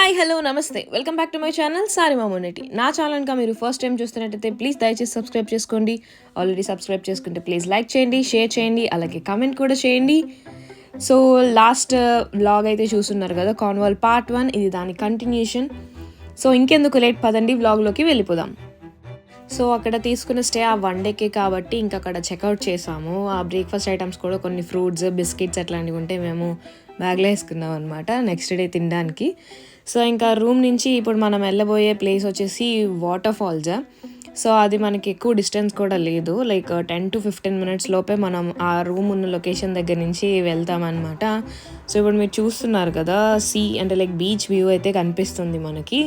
Hi hello నమస్తే welcome back to my channel సారిమా మొన్నటి. నా ఛానల్గా మీరు ఫస్ట్ టైం చూస్తున్నట్టయితే ప్లీజ్ దయచేసి సబ్స్క్రైబ్ చేసుకోండి. ఆల్రెడీ సబ్స్క్రైబ్ చేసుకుంటే ప్లీజ్ లైక్ చేయండి, షేర్ చేయండి, అలాగే కామెంట్ కూడా చేయండి. సో లాస్ట్ వ్లాగ్ అయితే చూస్తున్నారు కదా, కార్న్వాల్ పార్ట్ 1, ఇది దాని కంటిన్యూషన్. సో ఇంకెందుకు లేట్, పదండి వ్లాగ్లోకి వెళ్ళిపోదాం. సో అక్కడ తీసుకున్న స్టే ఆ 1 డేకే కాబట్టి ఇంకా అక్కడ చెక్అవుట్ చేసాము. ఆ బ్రేక్ఫాస్ట్ ఐటమ్స్ కూడా కొన్ని ఫ్రూట్స్, బిస్కెట్స్ అట్లాంటివి ఉంటే మేము బ్యాగ్లో వేసుకున్నాం అనమాట నెక్స్ట్ డే తినడానికి. సో ఇంకా రూమ్ నుంచి ఇప్పుడు మనం వెళ్ళబోయే ప్లేస్ వచ్చేసి వాటర్ ఫాల్స్. సో అది మనకి ఎక్కువ డిస్టెన్స్ కూడా లేదు, లైక్ 10 to 15 minutes లోపే మనం ఆ రూమ్ ఉన్న లొకేషన్ దగ్గర నుంచి వెళ్తామన్నమాట. సో ఇప్పుడు మీరు చూస్తున్నారు కదా, సీ అంటే లైక్ బీచ్ వ్యూ అయితే కనిపిస్తుంది మనకి.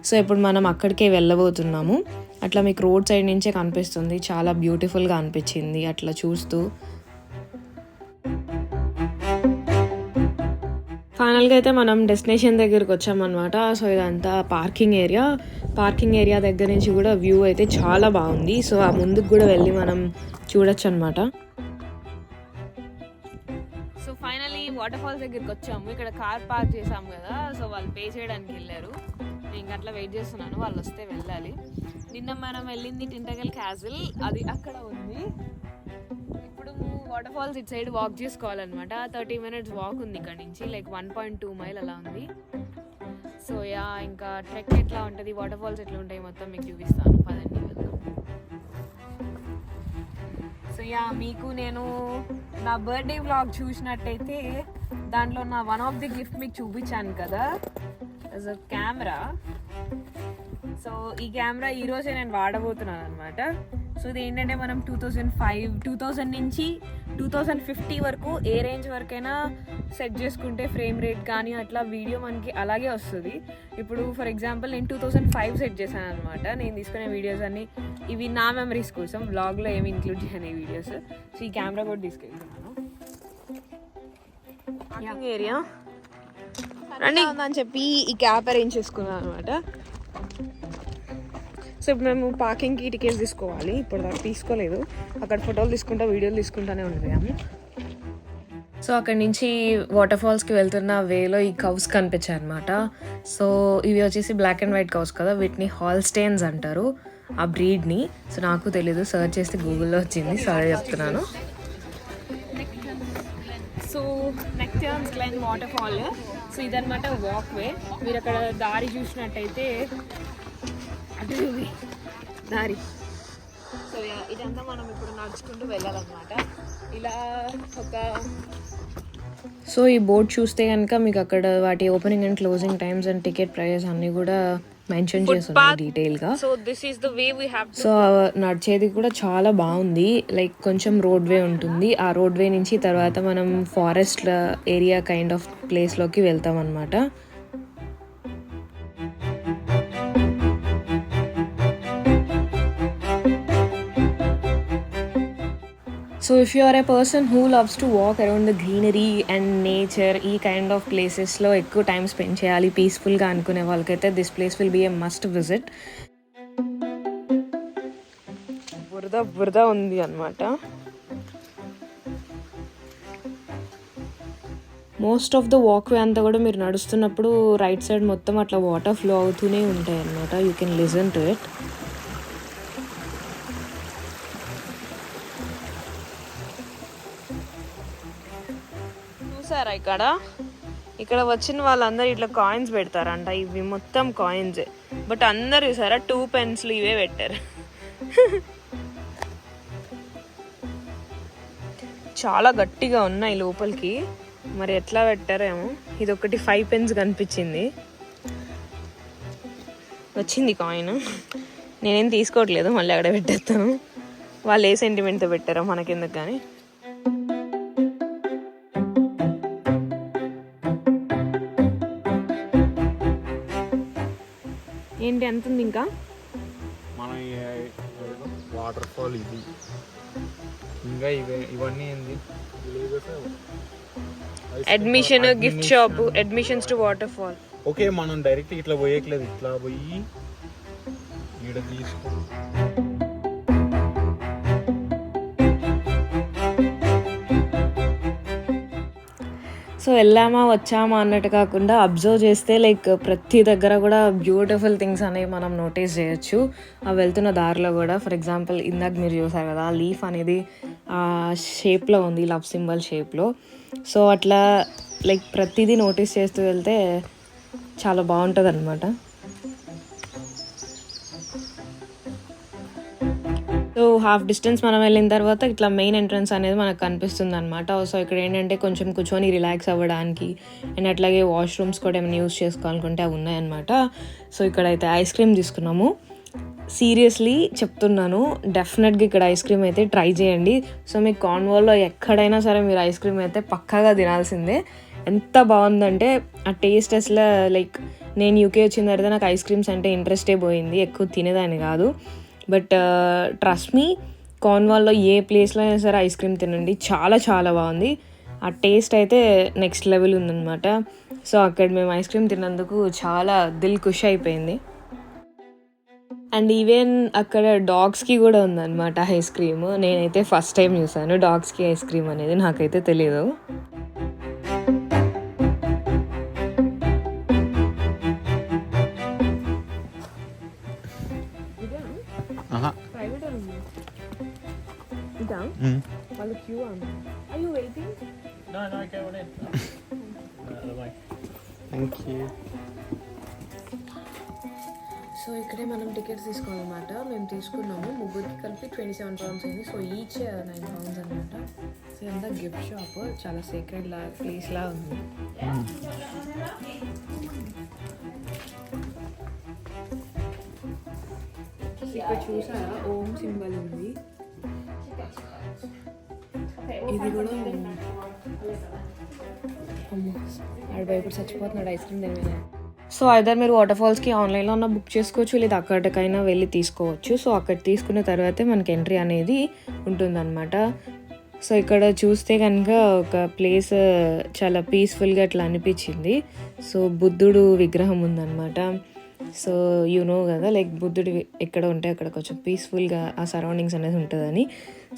సో ఇప్పుడు మనం అక్కడికే వెళ్ళబోతున్నాము. అట్లా మీకు రోడ్ సైడ్ నుంచే కనిపిస్తుంది, చాలా బ్యూటిఫుల్గా అనిపించింది అట్లా చూస్తూ. ఫైనల్గా అయితే మనం డెస్టినేషన్ దగ్గరికి వచ్చామన్నమాట. సో ఇదంతా పార్కింగ్ ఏరియా దగ్గర నుంచి కూడా వ్యూ అయితే చాలా బాగుంది. సో ఆ ముందుకు కూడా వెళ్ళి మనం చూడొచ్చు అనమాట. సో ఫైనల్లీ వాటర్ ఫాల్స్ దగ్గరికి వచ్చాము. ఇక్కడ కార్ పార్క్ చేసాము కదా, సో వాళ్ళు పే చేయడానికి వెళ్ళారు. నేను అట్లా వెయిట్ చేస్తున్నాను, వాళ్ళు వస్తే వెళ్ళాలి. నిన్న మనం వెళ్ళింది టింటగల్ క్యాసిల్, అది అక్కడ ఉంది. ఇప్పుడు వాటర్ ఫాల్స్ ఇటు సైడ్ వాక్ చేసుకోవాలన్నమాట. 30 minutes వాక్ ఉంది ఇక్కడ నుంచి, లైక్ 1.2 mile అలా ఉంది. సో యా, ఇంకా ట్రెక్ ఎట్లా ఉంటుంది, వాటర్ ఫాల్స్ ఎట్లా ఉంటాయి మొత్తం మీకు చూపిస్తాను, పదండి వెళ్దాం. సో యా, మీకు నేను నా బర్త్డే వ్లాగ్ చూసినట్టయితే దాంట్లో నా వన్ ఆఫ్ ది గిఫ్ట్ మీకు చూపించాను కదా, యాజ్ అ కెమెరా. సో ఈ కెమెరా ఈరోజే నేను వాడబోతున్నాను అనమాట. సో ఇది ఏంటంటే మనం 2000 నుంచి 2050 వరకు ఏ రేంజ్ వరకైనా సెట్ చేసుకుంటే ఫ్రేమ్ రేట్ కానీ అట్లా వీడియో మనకి అలాగే వస్తుంది. ఇప్పుడు ఫర్ ఎగ్జాంపుల్ నేను 2005 సెట్ చేశాను అనమాట. నేను తీసుకునే వీడియోస్ అన్నీ ఇవి నా మెమరీస్ కోసం, వ్లాగ్లో ఏమి ఇంక్లూడ్ చేయని వీడియోస్. సో ఈ కెమెరా కూడా తీసుకెళ్తున్నాను. ఏరియా రండి అని చెప్పి ఈ క్యాప్ అరేంజ్ చేసుకున్నాను అనమాట. సో ఇప్పుడు మేము పార్కింగ్కి టికెట్స్ తీసుకోవాలి. ఇప్పుడు దాకా తీసుకోలేదు, అక్కడ ఫోటోలు తీసుకుంటా వీడియోలు తీసుకుంటానే ఉంటాము. సో అక్కడి నుంచి వాటర్ ఫాల్స్కి వెళ్తున్న వేలో ఈ కౌస్ కనిపించాయి అనమాట. సో ఇవి వచ్చేసి బ్లాక్ అండ్ వైట్ కౌస్ కదా, వీటిని హాల్స్టైన్స్ అంటారు, ఆ బ్రీడ్ని. సో నాకు తెలీదు, సర్చ్ చేస్తే గూగుల్లో వచ్చింది, సో అదే చెప్తున్నాను. సో నెక్టర్న్స్ గ్లెన్ వాటర్ ఫాల్. సో ఇదనమాట వాక్ వే. మీరు అక్కడ దారి చూసినట్టయితే దారి. సో ఇదంతా మనం ఇప్పుడు నడుచుకుంటూ వెళ్ళాలన్నమాట ఇలా ఒక. సో ఈ బోర్డ్ చూస్తే కనుక మీకు అక్కడ వాటి opening and closing times and ticket prices అన్నీ కూడా మెన్షన్ చేస్తున్నాయి డీటెయిల్గా. So this is the way we have. So నడిచేది కూడా చాలా బాగుంది, లైక్ కొంచెం రోడ్ వే ఉంటుంది. ఆ రోడ్ వే నుంచి తర్వాత మనం ఫారెస్ట్ ఏరియా కైండ్ ఆఫ్ ప్లేస్లోకి వెళ్తాం అనమాట. So if you are a person who loves to walk around the greenery and nature, ఈ కైండ్ ఆఫ్ ప్లేసెస్లో ఎక్కువ టైం స్పెండ్ చేయాలి పీస్ఫుల్గా అనుకునే వాళ్ళకైతే this place will be a must visit. బురద ఉంది అనమాట. Most of the walkway అంతా కూడా మీరు నడుస్తున్నప్పుడు రైట్ సైడ్ మొత్తం అట్లా వాటర్ ఫ్లో అవుతూనే ఉంటాయి అనమాట. You can listen to it. చూసారా ఇక్కడ వచ్చిన వాళ్ళందరూ ఇట్లా కాయిన్స్ పెడతారంట. ఇవి మొత్తం కాయిన్స్, బట్ అందరు చూసారా 2 pence ఇవే పెట్టారు. చాలా గట్టిగా ఉన్నాయి లోపలికి, మరి ఎట్లా పెట్టారేమో. ఇది ఒకటి 5 pence కనిపించింది, వచ్చింది కాయిన్. నేనేం తీసుకోవట్లేదు, మళ్ళీ అక్కడ పెట్టేస్తాను. వాళ్ళు ఏ సెంటిమెంట్తో పెట్టారో మనకెందుకు కానీ. ఏంటి ఎంత ఉంది ఇంకా? మన వాటర్ ఫాల్ ఇది ఇంకా ఇవన్నీ ఏంది, admission, gift shop, admissions to water fall. Okay, మనం డైరెక్ట్ ఇట్లా పోయేయట్లేదు, ఇట్లా పోయి ఈడ తీసుకో. సో వెళ్ళామా వచ్చామా అన్నట్టు కాకుండా అబ్జర్వ్ చేస్తే లైక్ ప్రతి దగ్గర కూడా బ్యూటిఫుల్ థింగ్స్ అనేవి మనం నోటీస్ చేయొచ్చు. వెళ్తున్న దారిలో కూడా ఫర్ ఎగ్జాంపుల్ ఇందాక మీరు చూసారు కదా, లీఫ్ అనేది షేప్లో ఉంది, లవ్ సింబల్ షేప్లో. సో అట్లా లైక్ ప్రతిదీ నోటీస్ చేస్తూ వెళ్తే చాలా బాగుంటుంది అనమాట. సో హాఫ్ డిస్టెన్స్ మనం వెళ్ళిన తర్వాత ఇట్లా మెయిన్ ఎంట్రన్స్ అనేది మనకు కనిపిస్తుంది అనమాట. సో ఇక్కడ ఏంటంటే కొంచెం కూర్చొని రిలాక్స్ అవ్వడానికి అండ్ అట్లాగే వాష్రూమ్స్ కూడా ఏమైనా యూస్ చేసుకోవాలనుకుంటే అవి ఉన్నాయన్నమాట. సో ఇక్కడైతే ఐస్ క్రీమ్ తీసుకున్నాము. సీరియస్లీ చెప్తున్నాను, డెఫినెట్గా ఇక్కడ ఐస్ క్రీమ్ అయితే ట్రై చేయండి. సో మీకు కార్న్వాల్లో ఎక్కడైనా సరే మీరు ఐస్ క్రీమ్ అయితే పక్కాగా తినాల్సిందే. ఎంత బాగుందంటే ఆ టేస్ట్ అసలు లైక్ నేను యూకే వచ్చిన తర్వాత నాకు ఐస్ క్రీమ్స్ అంటే ఇంట్రెస్టే పోయింది, ఎక్కువ తినేదాన్ని కాదు. బట్ ట్రస్ట్ మీ, కార్న్వాల్లో ఏ ప్లేస్లో అయినా సరే ఐస్ క్రీమ్ తినండి, చాలా చాలా బాగుంది. ఆ టేస్ట్ అయితే నెక్స్ట్ లెవెల్ ఉందన్నమాట. సో అక్కడ మేము ఐస్ క్రీమ్ తిన్నందుకు చాలా దిల్ ఖుష్ అయిపోయింది. అండ్ ఈవెన్ అక్కడ డాగ్స్కి కూడా ఉందన్నమాట ఐస్ క్రీమ్. నేనైతే ఫస్ట్ టైం చూసాను డాగ్స్కి ఐస్ క్రీమ్ అనేది, నాకైతే తెలీదు. సో ఇక్కడే మనం టికెట్స్ తీసుకోవాలన్నమాట. మేము తీసుకున్నాము, ముగ్గురికి కలిపి 27 pounds అయింది. సో ఈచ్ 9 pounds అనమాట. సో అంతా గిఫ్ట్ షాప్, చాలా సీక్రెట్ ప్లేస్ లా ఉంది. ఇక్కడ చూసారా ఓం సింబల్ ఉంది, ఇది కూడా ఆడబోయి చచ్చిపోతున్నాడు ఐస్ క్రీమ్ తినే. సో ఐదర్ మీరు వాటర్ ఫాల్స్కి ఆన్లైన్లో ఉన్న బుక్ చేసుకోవచ్చు, లేదా అక్కడికైనా వెళ్ళి తీసుకోవచ్చు. సో అక్కడ తీసుకున్న తర్వాతే మనకి ఎంట్రీ అనేది ఉంటుందన్నమాట. సో ఇక్కడ చూస్తే కనుక ఒక ప్లేస్ చాలా పీస్ఫుల్గా అట్లా అనిపించింది. సో బుద్ధుడు విగ్రహం ఉందన్నమాట. సో యు నో కదా, లైక్ బుద్ధుడు ఎక్కడ ఉంటే అక్కడ కొంచెం పీస్ఫుల్గా ఆ సరౌండింగ్స్ అనేది ఉంటుందని.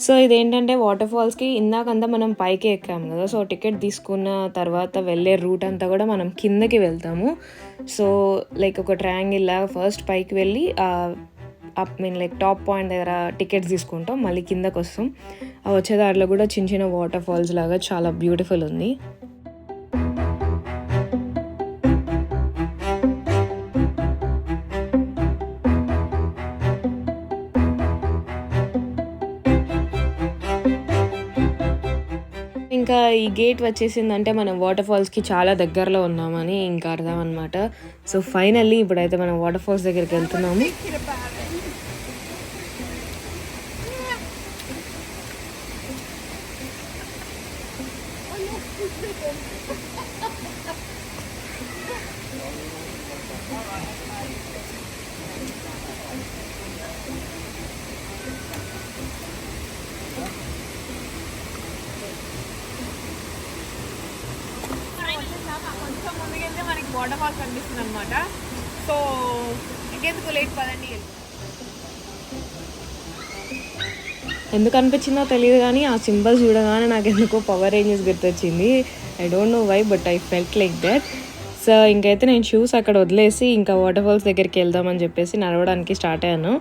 సో ఇదేంటంటే వాటర్ ఫాల్స్కి ఇందాకంతా మనం పైకి ఎక్కాము కదా, సో టికెట్ తీసుకున్న తర్వాత వెళ్ళే రూట్ అంతా కూడా మనం కిందకి వెళ్తాము. సో లైక్ ఒక ట్రయాంగిల్ లాగా ఫస్ట్ పైకి వెళ్ళి లైక్ టాప్ పాయింట్ దగ్గర టికెట్స్ తీసుకుంటాం, మళ్ళీ కిందకు వస్తాం. ఆ వచ్చే దారిలో కూడా చిన్న చిన్న వాటర్ ఫాల్స్ లాగా చాలా బ్యూటిఫుల్ ఉంది. ఇంకా ఈ గేట్ వచ్చేసిందంటే మనం వాటర్ ఫాల్స్కి చాలా దగ్గరలో ఉన్నామని ఇంకా అర్థం అనమాట. సో ఫైనల్లీ ఇప్పుడైతే మనం వాటర్ ఫాల్స్ దగ్గరికి వెళ్తున్నాము. మనకి వాటర్ ఫాల్స్ కనిపిస్తుంది అనమాట. సో ఇంకెందుకు లేట్ పదండి. ఎందుకు అనిపించిందో తెలియదు కానీ ఆ సింబల్స్ చూడగానే నాకు ఎందుకో పవర్ రేంజెస్ గుర్తొచ్చింది. I don't know why, but I felt like that. So ఇంకైతే నేను షూస్ అక్కడ వదిలేసి ఇంకా వాటర్ ఫాల్స్ దగ్గరికి వెళ్దామని చెప్పేసి నడవడానికి స్టార్ట్ అయ్యాను.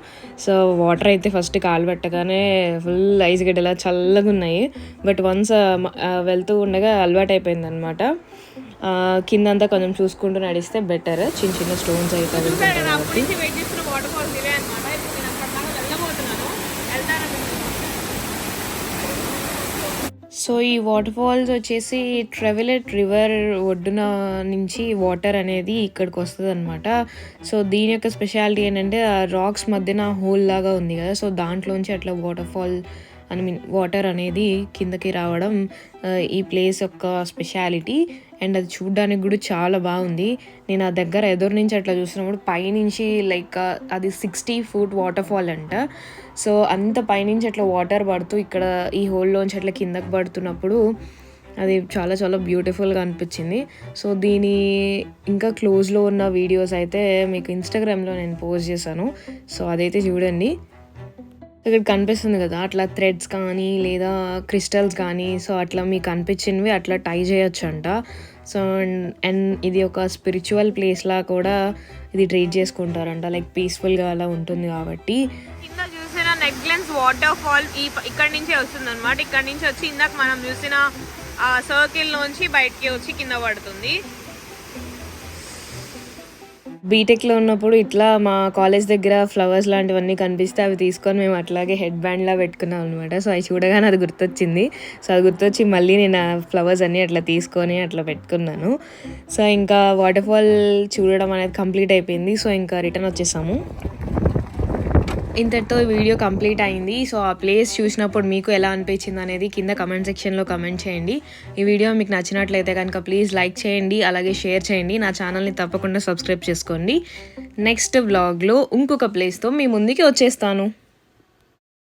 సో వాటర్ అయితే ఫస్ట్ కాలు పెట్టగానే ఫుల్ ఐస్ గడ్డలా చల్లగా ఉన్నాయి. బట్ వన్స్ వెళ్తూ ఉండగా అలవాటు అయిపోయింది అనమాట. కిందంతా కొంచెం చూసుకుంటూ నడిస్తే బెటర్, చిన్న చిన్న స్టోన్స్ అయితే సో ఈ వాటర్ ఫాల్స్ వచ్చేసి ట్రెవెలెట్ రివర్ ఒడ్డున నుంచి వాటర్ అనేది ఇక్కడికి వస్తుంది అనమాట. సో దీని యొక్క స్పెషాలిటీ ఏంటంటే ఆ రాక్స్ మధ్యన హోల్ లాగా ఉంది కదా, సో దాంట్లోంచి అట్లా వాటర్ అనేది కిందకి రావడం ఈ ప్లేస్ యొక్క స్పెషాలిటీ. అండ్ అది చూడడానికి కూడా చాలా బాగుంది. నేను ఆ దగ్గర ఎదురు నుంచి అట్లా చూసినప్పుడు పైనుంచి లైక్ అది 60 feet వాటర్ ఫాల్ అంట. సో అంత పైనుంచి అట్లా వాటర్ పడుతూ ఇక్కడ ఈ హోల్లోంచి అట్లా కిందకి పడుతున్నప్పుడు అది చాలా చాలా బ్యూటిఫుల్గా అనిపించింది. సో దీని ఇంకా క్లోజ్లో ఉన్న వీడియోస్ అయితే మీకు ఇన్స్టాగ్రామ్లో నేను పోస్ట్ చేశాను, సో అదైతే చూడండి. ఇక్కడ కనిపిస్తుంది కదా అట్లా థ్రెడ్స్ కానీ లేదా క్రిస్టల్స్ కానీ సో అట్లా మీకు అనిపించినవి అట్లా టై చేయొచ్చు అంట. సో అండ్ ఇది ఒక స్పిరిచువల్ ప్లేస్లా కూడా ఇది ట్రీట్ చేసుకుంటారంట, లైక్ పీస్ఫుల్గా అలా ఉంటుంది కాబట్టి. కింద చూసిన నెక్లెన్స్ వాటర్ ఫాల్ ఇక్కడ నుంచే వస్తుంది అనమాట. ఇక్కడ నుంచి వచ్చి ఇందాక మనం చూసిన సర్కిల్ నుంచి బయటికి వచ్చి కింద పడుతుంది. బీటెక్లో ఉన్నప్పుడు ఇట్లా మా కాలేజ్ దగ్గర ఫ్లవర్స్ లాంటివన్నీ కనిపిస్తే అవి తీసుకొని మేము అట్లాగే హెడ్ బ్యాండ్లా పెట్టుకున్నాం అనమాట. సో అవి చూడగానే అది గుర్తొచ్చింది. సో అది గుర్తొచ్చి మళ్ళీ నేను ఆ ఫ్లవర్స్ అన్నీ అట్లా తీసుకొని అట్లా పెట్టుకున్నాను. సో ఇంకా వాటర్ ఫాల్ చూడడం అనేది కంప్లీట్ అయిపోయింది. సో ఇంకా రిటర్న్ వచ్చేసాము. ఇంతటితో ఈ వీడియో కంప్లీట్ అయింది. సో ఆ ప్లేస్ చూసినప్పుడు మీకు ఎలా అనిపించింది అనేది కింద కమెంట్ సెక్షన్లో కమెంట్ చేయండి. ఈ వీడియో మీకు నచ్చినట్లయితే కనుక ప్లీజ్ లైక్ చేయండి, అలాగే షేర్ చేయండి. నా ఛానల్ని తప్పకుండా సబ్స్క్రైబ్ చేసుకోండి. నెక్స్ట్ వ్లాగ్లో ఇంకొక ప్లేస్తో మీ ముందుకి వచ్చేస్తాను.